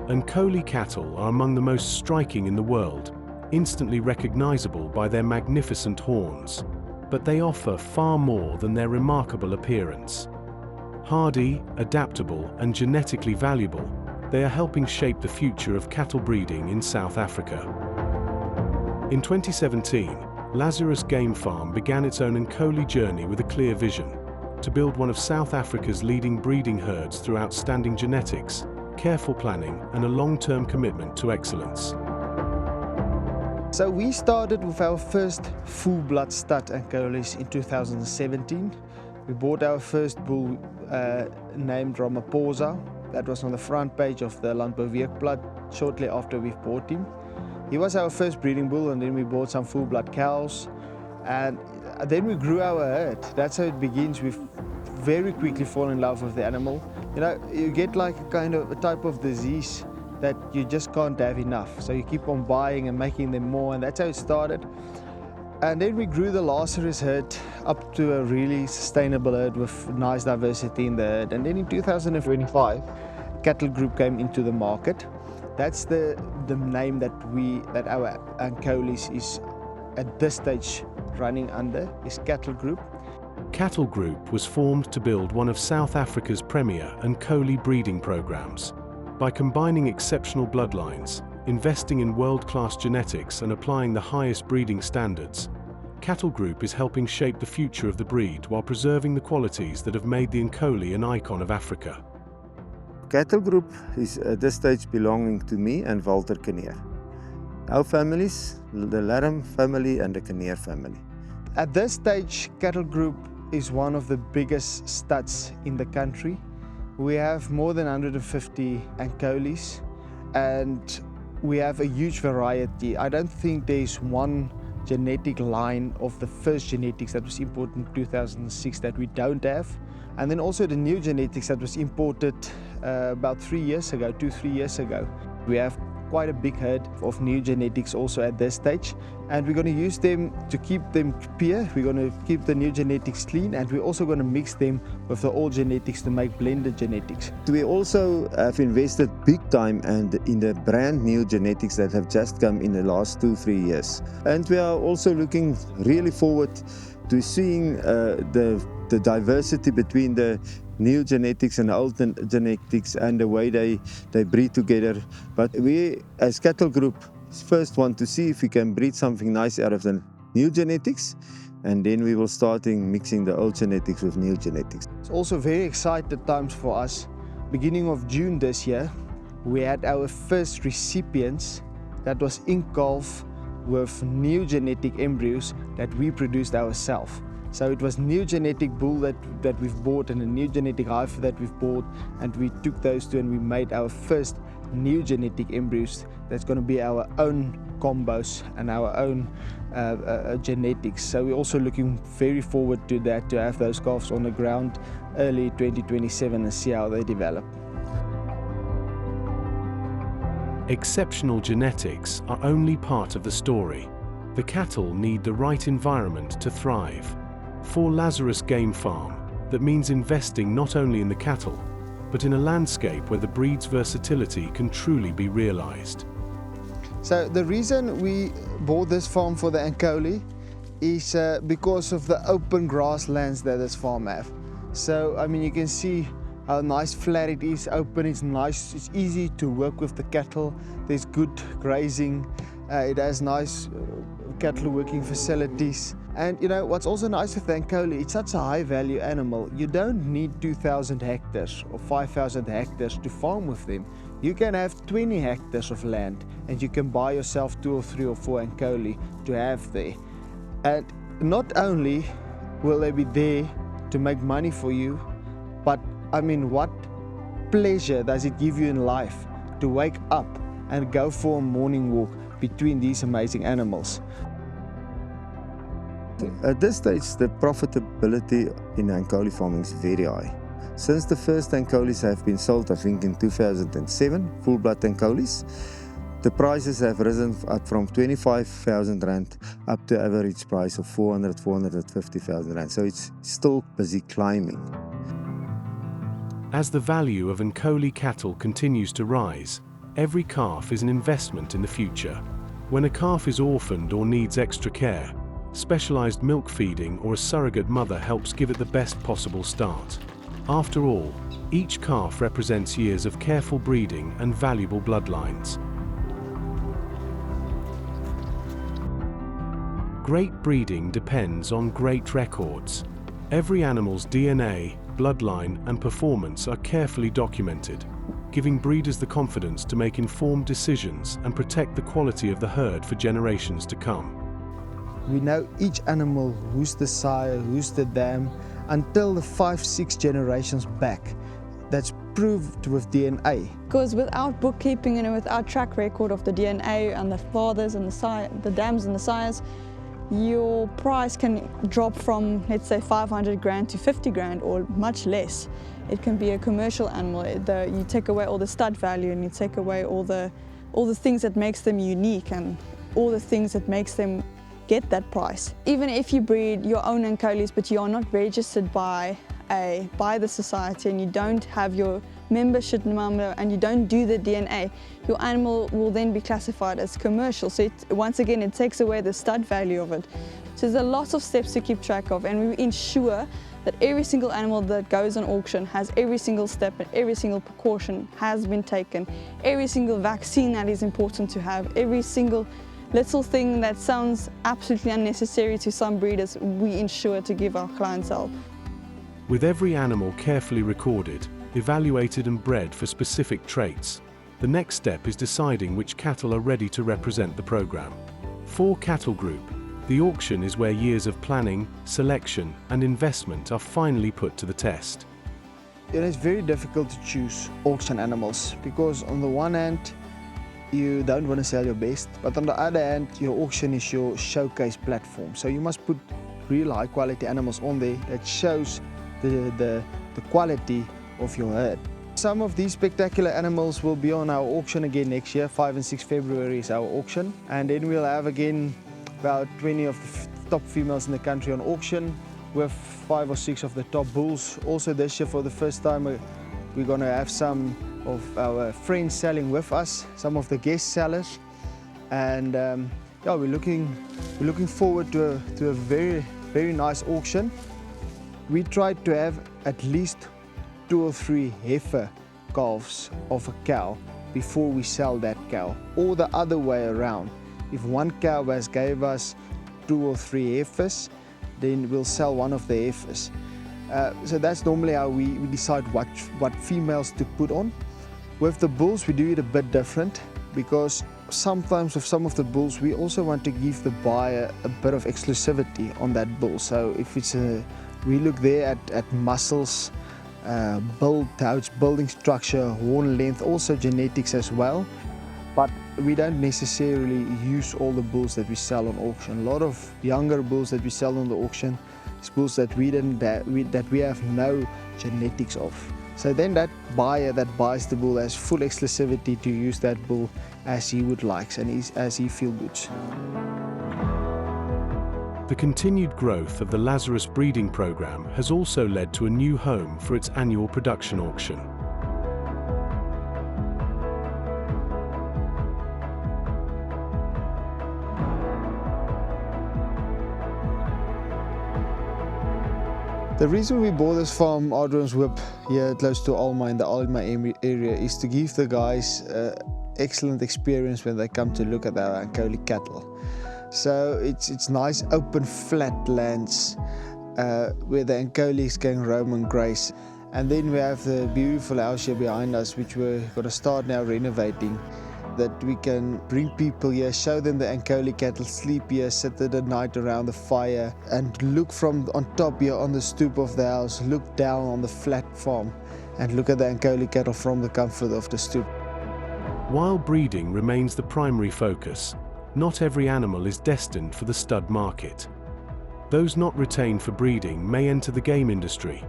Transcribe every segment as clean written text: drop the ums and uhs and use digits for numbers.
Ankole cattle are among the most striking in the world, instantly recognizable by their magnificent horns. But they offer far more than their remarkable appearance. Hardy, adaptable, and genetically valuable, they are helping shape the future of cattle breeding in South Africa. In 2017, Lazarus Game Farm began its own Ankole journey with a clear vision: to build one of South Africa's leading breeding herds through outstanding genetics, careful planning, and a long-term commitment to excellence. So we started with our first full-blood stud Ankoles in 2017. We bought our first bull named Ramaphosa. That was on the front page of the Landbouweekblad shortly after we bought him. He was our first breeding bull, and then we bought some full-blood cows. And then we grew our herd. That's how it begins. We very quickly fall in love with the animal. You know, you get like a type of disease that you just can't have enough. So you keep on buying and making them more, and that's how it started. And then we grew the Lazarus herd up to a really sustainable herd with nice diversity in the herd. And then in 2025, Cattle Group came into the market. That's the name that our Ankoles is at this stage running under, is Cattle Group. Cattle Group was formed to build one of South Africa's premier Ankole breeding programs. By combining exceptional bloodlines, investing in world-class genetics, and applying the highest breeding standards, Cattle Group is helping shape the future of the breed while preserving the qualities that have made the Ankole an icon of Africa. Cattle Group is at this stage belonging to me and Walter Kinnear. Our families, the Lerm family and the Kinnear family. At this stage, Cattle Group is one of the biggest studs in the country. We have more than 150 Ankoles, and we have a huge variety. I don't think there's one genetic line of the first genetics that was imported in 2006 that we don't have. And then also the new genetics that was imported about 3 years ago, 2-3 years ago. We have quite a big herd of new genetics also at this stage, and we're going to use them to keep them pure. We're going to keep the new genetics clean, and we're also going to mix them with the old genetics to make blended genetics. We also have invested big time in the brand new genetics that have just come in the last 2-3 years. And we are also looking really forward to seeing the diversity between the new genetics and old genetics and the way they breed together. But we as Cattle Group first want to see if we can breed something nice out of the new genetics, and then we will start mixing the old genetics with new genetics. It's also very exciting times for us. Beginning of June this year, we had our first recipients that was in calf with new genetic embryos that we produced ourselves. So it was new genetic bull that we've bought and a new genetic heifer that we've bought, and we took those two and we made our first new genetic embryos that's going to be our own combos and our own genetics. So we're also looking very forward to that, to have those calves on the ground early 2027 and see how they develop. Exceptional genetics are only part of the story. The cattle need the right environment to thrive. For Lazarus Game Farm, that means investing not only in the cattle, but in a landscape where the breed's versatility can truly be realized. So the reason we bought this farm for the Ankole is because of the open grasslands that this farm have. So I mean, you can see how nice flat it is, open, it's nice, it's easy to work with the cattle, there's good grazing, it has nice cattle working facilities. And you know, what's also nice with the Ankole, it's such a high value animal. You don't need 2,000 hectares or 5,000 hectares to farm with them. You can have 20 hectares of land and you can buy yourself 2 or 3 or 4 Ankole to have there. And not only will they be there to make money for you, but I mean, what pleasure does it give you in life to wake up and go for a morning walk between these amazing animals? At this stage, the profitability in Ankole farming is very high. Since the first Ankoles have been sold, I think in 2007, full-blood Ankoles, the prices have risen up from 25,000 Rand up to average price of 450,000 Rand. So it's still busy climbing. As the value of Ankole cattle continues to rise, Every calf is an investment in the future. When a calf is orphaned or needs extra care, specialized milk feeding or a surrogate mother helps give it the best possible start. After all, each calf represents years of careful breeding and valuable bloodlines. Great breeding depends on great records. Every animal's DNA, bloodline, and performance are carefully documented, giving breeders the confidence to make informed decisions and protect the quality of the herd for generations to come. We know each animal, who's the sire, who's the dam, until the 5-6 generations back. That's proved with DNA. Because without bookkeeping and without track record of the DNA and the fathers and the dams and the sires, your price can drop from, let's say, 500 grand to 50 grand or much less. It can be a commercial animal. You take away all the stud value and you take away all the things that makes them unique and all the things that makes them get that price. Even if you breed your own Ankoles but you are not registered by the society and you don't have your membership number and you don't do the DNA, your animal will then be classified as commercial. So once again, it takes away the stud value of it. So there's a lot of steps to keep track of, and we ensure that every single animal that goes on auction has every single step and every single precaution has been taken, every single vaccine that is important to have, every single little thing that sounds absolutely unnecessary to some breeders, we ensure to give our clients help. With every animal carefully recorded, evaluated and bred for specific traits, the next step is deciding which cattle are ready to represent the program. For cattle group, the auction is where years of planning, selection and investment are finally put to the test. It's very difficult to choose auction animals because on the one hand, you don't want to sell your best, but on the other hand, your auction is your showcase platform. So you must put real high quality animals on there that shows the quality of your herd. Some of these spectacular animals will be on our auction again next year. 5 and 6 February is our auction, and then we'll have again about 20 of the top females in the country on auction with 5 or 6 of the top bulls. Also this year, for the first time, we're going to have some of our friends selling with us, some of the guest sellers, and yeah, we're looking forward to a very nice auction. We tried to have at least 2 or 3 heifer calves of a cow before we sell that cow, or the other way around. If one cow has gave us 2 or 3 heifers, then we'll sell one of the heifers. So that's normally how we decide what females to put on. With the bulls, we do it a bit different because sometimes with some of the bulls, we also want to give the buyer a bit of exclusivity on that bull. So if it's we look there at muscles, building structure, horn length, also genetics as well. But we don't necessarily use all the bulls that we sell on auction. A lot of younger bulls that we sell on the auction is bulls that we have no genetics of. So then that buyer that buys the bull has full exclusivity to use that bull as he would like and as he feels good. The continued growth of the Lazarus breeding program has also led to a new home for its annual production auction. The reason we bought this farm, Adrian's Whip, here close to Alma in the Alma area, is to give the guys excellent experience when they come to look at our Ankole cattle. So it's nice open flat lands where the Ankoles can roam and graze. And then we have the beautiful house here behind us, which we're going to start now renovating, that we can bring people here, show them the Ankole cattle, sleep here, sit at night around the fire and look from on top here on the stoop of the house, look down on the flat farm and look at the Ankole cattle from the comfort of the stoop. While breeding remains the primary focus, not every animal is destined for the stud market. Those not retained for breeding may enter the game industry,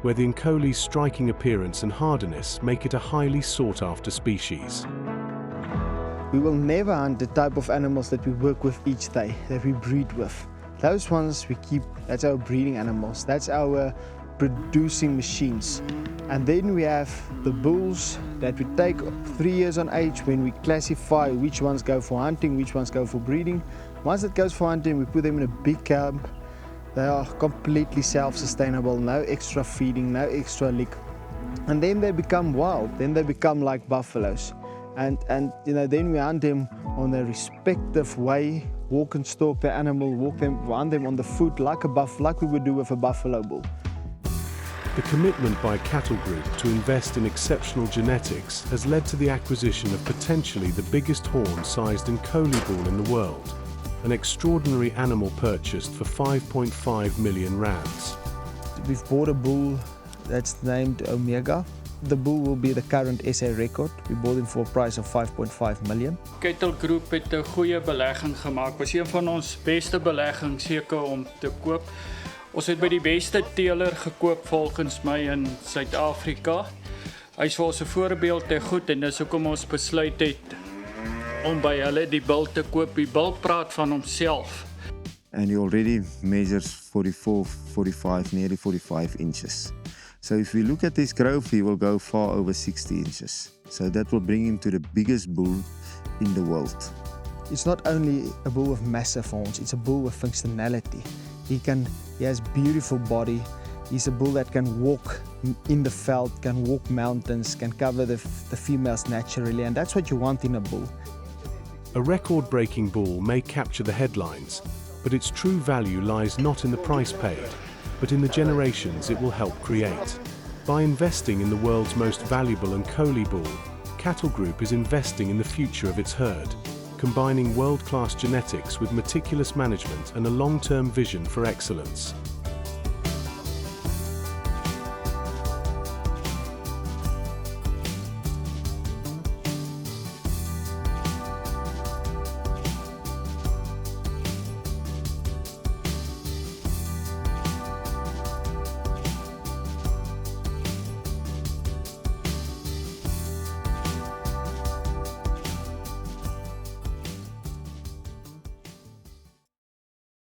where the Ankole's striking appearance and hardiness make it a highly sought-after species. We will never hunt the type of animals that we work with each day, that we breed with. Those ones we keep, that's our breeding animals. That's our producing machines. And then we have the bulls that we take 3 years on age when we classify which ones go for hunting, which ones go for breeding. Once it goes for hunting, we put them in a big camp. They are completely self-sustainable, no extra feeding, no extra lick. And then they become wild, then they become like buffaloes. And you know, then we hunt them on a respective way, walk and stalk the animal, hunt them on the foot like we would do with a buffalo bull. The commitment by Cattle Group to invest in exceptional genetics has led to the acquisition of potentially the biggest horn-sized Ankole bull in the world, an extraordinary animal purchased for 5.5 million rands. We've bought a bull that's named Omega. The bull will be the current SA record. We bought him for a price of 5.5 million. Cattle Group het 'n goeie belegging gemaak. Was een van ons beste beleggings seker om te koop. Ons het by die beste teeler gekoop volgens my in Suid-Afrika. Hy's vir ons 'n voorbeeld te goed en dis hoekom ons besluit het om by hulle die bul te koop. Die bul praat van homself. And he already measures 44, 45, nearly 45 inches. So if we look at his growth, he will go far over 60 inches. So that will bring him to the biggest bull in the world. It's not only a bull with massive horns, it's a bull with functionality. He has beautiful body. He's a bull that can walk in the veld, can walk mountains, can cover the females naturally, and that's what you want in a bull. A record-breaking bull may capture the headlines, but its true value lies not in the price paid, but in the generations it will help create. By investing in the world's most valuable Ankole bull, Cattle Group is investing in the future of its herd, combining world-class genetics with meticulous management and a long-term vision for excellence.